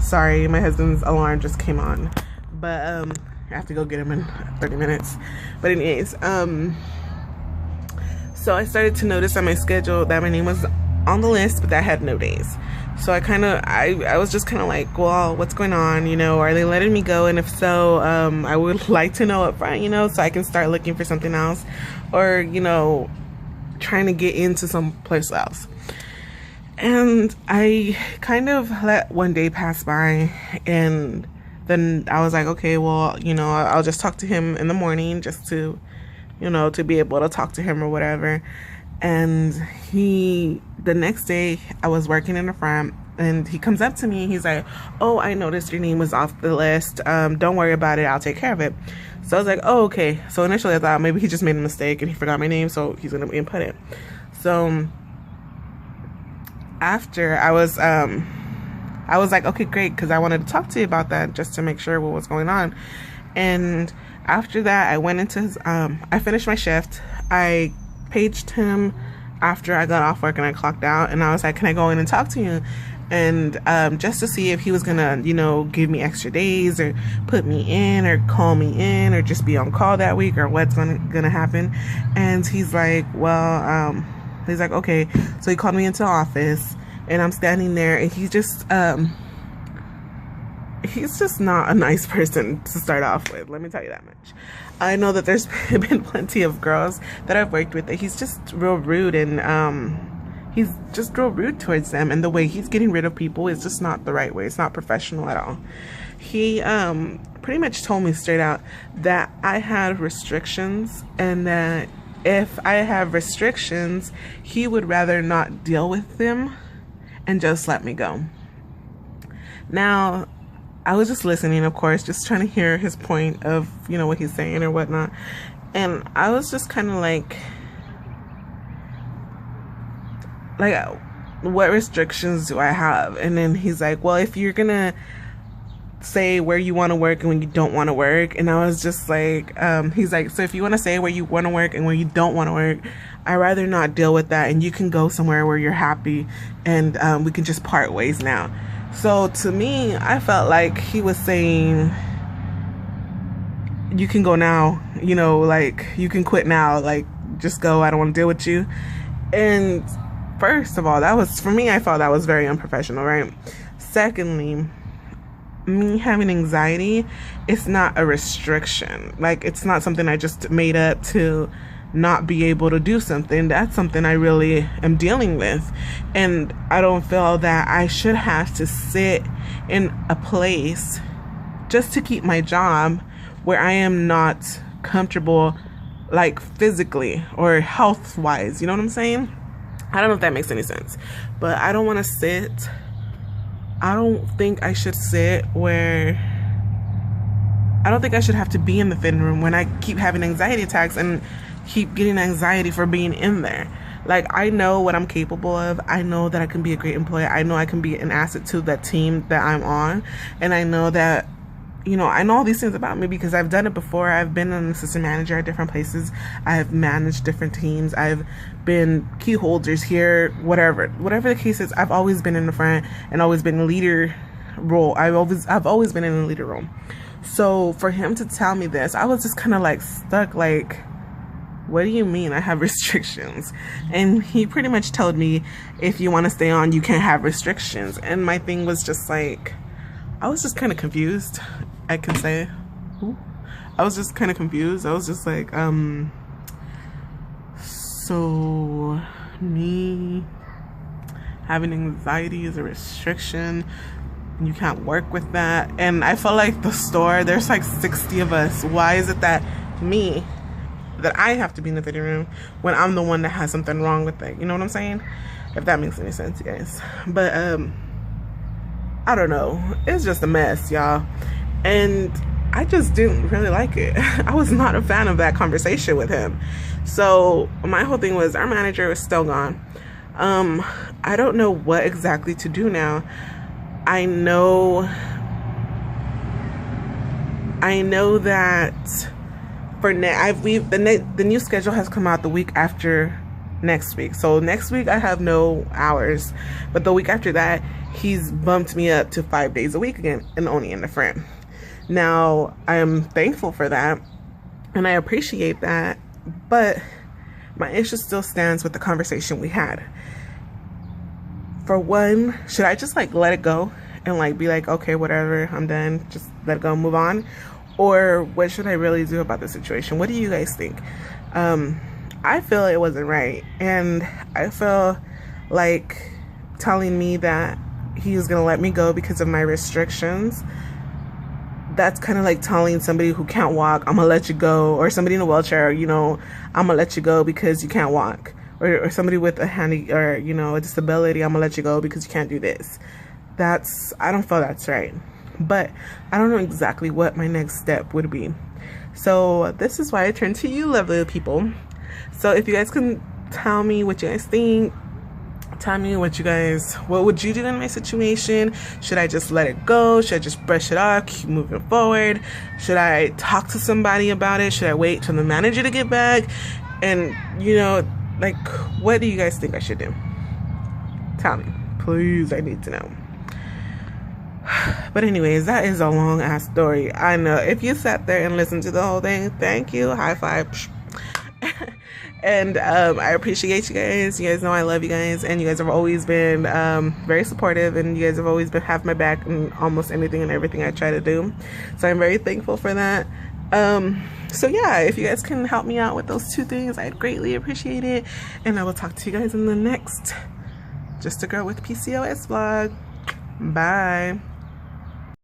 Sorry, my husband's alarm just came on, but I have to go get him in 30 minutes. But anyways, so I started to notice on my schedule that my name was on the list, but that had no days. So I was just kind of like, well, what's going on? You know, are they letting me go? And if so, I would like to know up front, you know, so I can start looking for something else, or, you know, trying to get into some place else. And I kind of let one day pass by, and then I was like, okay, well, you know, I'll just talk to him in the morning just to, you know, to be able to talk to him or whatever. And the next day I was working in the front, and he comes up to me and he's like, oh, I noticed your name was off the list. Don't worry about it. I'll take care of it. So I was like, oh, okay. So initially I thought maybe he just made a mistake and he forgot my name, so he's going to input it. So after I was like, okay, great. Cause I wanted to talk to you about that just to make sure what was going on. And after that, I went into his, I finished my shift. I paged him after I got off work and I clocked out, and I was like, can I go in and talk to you? And just to see if he was gonna, you know, give me extra days or put me in or call me in or just be on call that week or what's gonna happen. And he's like, well, he's like, okay. So he called me into the office, and I'm standing there, and he's just not a nice person to start off with, let me tell you that much. I know that there's been plenty of girls that I've worked with that he's just real rude, and he's just real rude towards them, and the way he's getting rid of people is just not the right way. It's not professional at all. He pretty much told me straight out that I had restrictions, and that if I have restrictions, he would rather not deal with them and just let me go. Now, I was just listening, of course, just trying to hear his point of, you know, what he's saying or whatnot. And I was just kind of like, what restrictions do I have? And then he's like, well, if you're gonna say where you want to work and when you don't want to work. And I was just like, he's like, so if you want to say where you want to work and where you don't want to work, I'd rather not deal with that, and you can go somewhere where you're happy, and we can just part ways now. So to me, I felt like he was saying, you can go now, you know, like, you can quit now, like, just go, I don't want to deal with you. And first of all, that was, for me, I felt that was very unprofessional, right? Secondly, me having anxiety, it's not a restriction. Like, it's not something I just made up to not be able to do something. That's something I really am dealing with, and I don't feel that I should have to sit in a place just to keep my job where I am not comfortable, like, physically or health wise, you know what I'm saying? I don't know if that makes any sense, but I don't want to sit, I don't think I should sit where, I don't think I should have to be in the fitting room when I keep having anxiety attacks and keep getting anxiety for being in there. Like, I know what I'm capable of. I know that I can be a great employee. I know I can be an asset to that team that I'm on. And I know that, you know, I know all these things about me because I've done it before. I've been an assistant manager at different places. I've managed different teams. I've been key holders here, whatever the case is. I've always been in the front and always been in a leader role. I've always been in a leader role. So for him to tell me this, I was just kind of like stuck, like, what do you mean I have restrictions? And he pretty much told me, if you want to stay on, you can't have restrictions. And my thing was just like, I was just kind of confused, I can say. I was just kind of confused. I was just like, so me having anxiety is a restriction, you can't work with that. And I felt like the store, there's like 60 of us. Why is it that I have to be in the fitting room when I'm the one that has something wrong with it? You know what I'm saying? If that makes any sense, guys. But I don't know, it's just a mess, y'all. And I just didn't really like it. I was not a fan of that conversation with him. So my whole thing was, our manager was still gone. I don't know what exactly to do now. I know that for the new schedule has come out the week after next week. So next week I have no hours, but the week after that he's bumped me up to 5 days a week again, and only in the front. Now I am thankful for that and I appreciate that, but my issue still stands with the conversation we had. For one, should I just like let it go and like be like, okay, whatever, I'm done, just let it go, move on? Or what should I really do about the situation? What do you guys think? I feel it wasn't right, and I feel like telling me that he was gonna let me go because of my restrictions, that's kind of like telling somebody who can't walk, I'm gonna let you go, or somebody in a wheelchair, you know, I'm gonna let you go because you can't walk, or somebody with a handy, or you know, a disability, I'm gonna let you go because you can't do this. I don't feel that's right, but I don't know exactly what my next step would be. So this is why I turn to you, lovely people. So if you guys can tell me what you guys think, tell me what would you do in my situation? Should I just let it go? Should I just brush it off, keep moving forward? Should I talk to somebody about it? Should I wait for the manager to get back? And you know, like, what do you guys think I should do? Tell me, please, I need to know. But anyways, that is a long ass story. I know. If you sat there and listened to the whole thing, thank you, high five. And I appreciate you guys. You guys know I love you guys, and you guys have always been very supportive, and you guys have always been have my back in almost anything and everything I try to do. So I'm very thankful for that. So yeah, if you guys can help me out with those two things, I'd greatly appreciate it. And I will talk to you guys in the next Just a Girl with PCOS vlog. Bye.